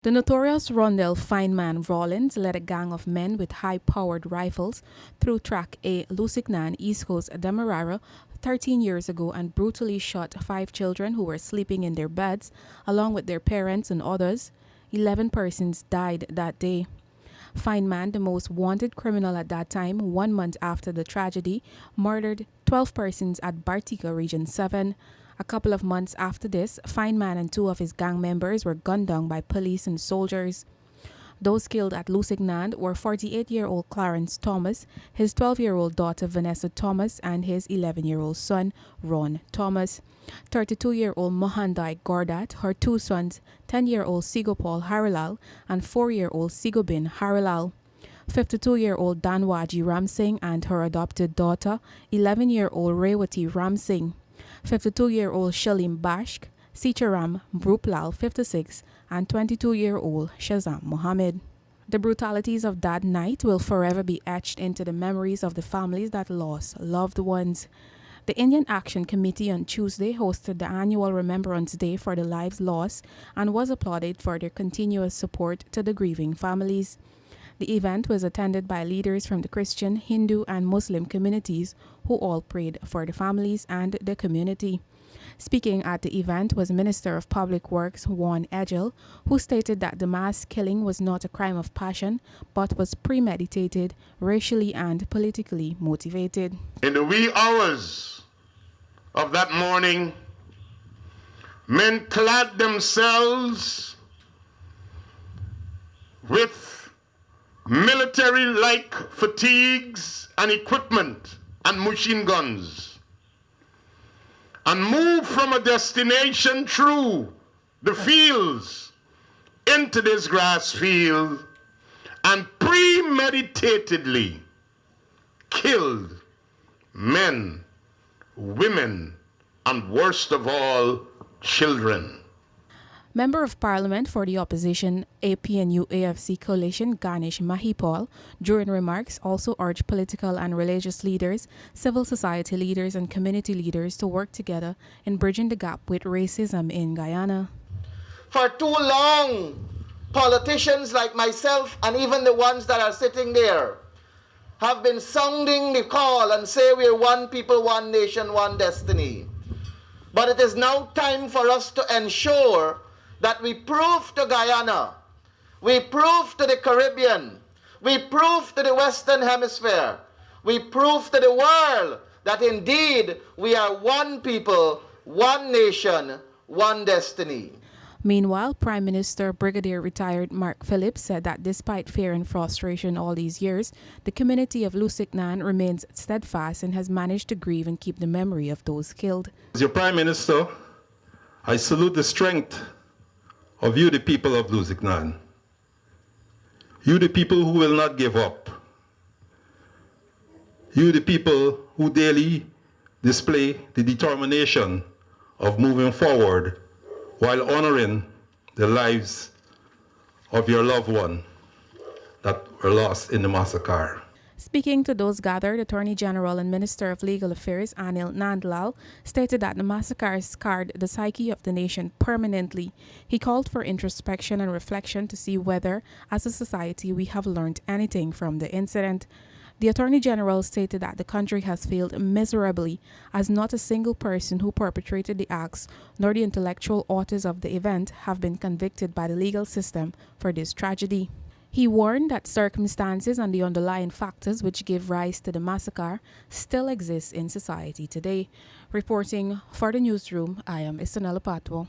The notorious Rondell Fineman Rawlins led a gang of men with high-powered rifles through Track A, Lusignan, East Coast Demerara, 13 years ago and brutally shot 5 children who were sleeping in their beds, along with their parents and others. 11 persons died that day. Fineman, the most wanted criminal at that time, 1 month after the tragedy, murdered 12 persons at Bartica, Region 7. A couple of months after this, Fineman and 2 of his gang members were gunned down by police and soldiers. Those killed at Lusignan were 48-year-old Clarence Thomas, his 12-year-old daughter Vanessa Thomas, and his 11-year-old son Ron Thomas. 32-year-old Mohandai Gordat, her 2 sons, 10-year-old Sigopal Harilal and 4-year-old Sigobin Harilal. 52-year-old Danwaji Ramsingh and her adopted daughter, 11-year-old Rewati Ramsingh. 52-year-old Shalim Bashk, Sicharam Bruplal, 56, and 22-year-old Shazam Mohammed. The brutalities of that night will forever be etched into the memories of the families that lost loved ones. The Indian Action Committee on Tuesday hosted the annual Remembrance Day for the lives lost and was applauded for their continuous support to the grieving families. The event was attended by leaders from the Christian, Hindu, and Muslim communities who all prayed for the families and the community. Speaking at the event was Minister of Public Works Warren Edgell, who stated that the mass killing was not a crime of passion, but was premeditated, racially and politically motivated. In the wee hours of that morning, men clad themselves with military-like fatigues and equipment and machine guns, and move from a destination through the fields into this grass field and premeditatedly killed men, women, and worst of all, children. Member of Parliament for the opposition APNU-AFC coalition Ganesh Mahipal, during remarks, also urged political and religious leaders, civil society leaders, and community leaders to work together in bridging the gap with racism in Guyana. For too long, politicians like myself and even the ones that are sitting there have been sounding the call and say we're one people, one nation, one destiny. But it is now time for us to ensure that we prove to Guyana, we prove to the Caribbean, we prove to the Western Hemisphere, we prove to the world that indeed we are one people, one nation, one destiny. Meanwhile, Prime Minister Brigadier Retired Mark Phillips said that despite fear and frustration all these years, the community of Lusignan remains steadfast and has managed to grieve and keep the memory of those killed. As your Prime Minister, I salute the strength of you, the people of Lusignan. You, the people who will not give up. You, the people who daily display the determination of moving forward while honoring the lives of your loved one that were lost in the massacre. Speaking to those gathered, Attorney General and Minister of Legal Affairs Anil Nandlal stated that the massacre scarred the psyche of the nation permanently. He called for introspection and reflection to see whether, as a society, we have learned anything from the incident. The Attorney General stated that the country has failed miserably, as not a single person who perpetrated the acts nor the intellectual authors of the event have been convicted by the legal system for this tragedy. He warned that circumstances and the underlying factors which gave rise to the massacre still exist in society today. Reporting for the newsroom, I am Isanella Patwo.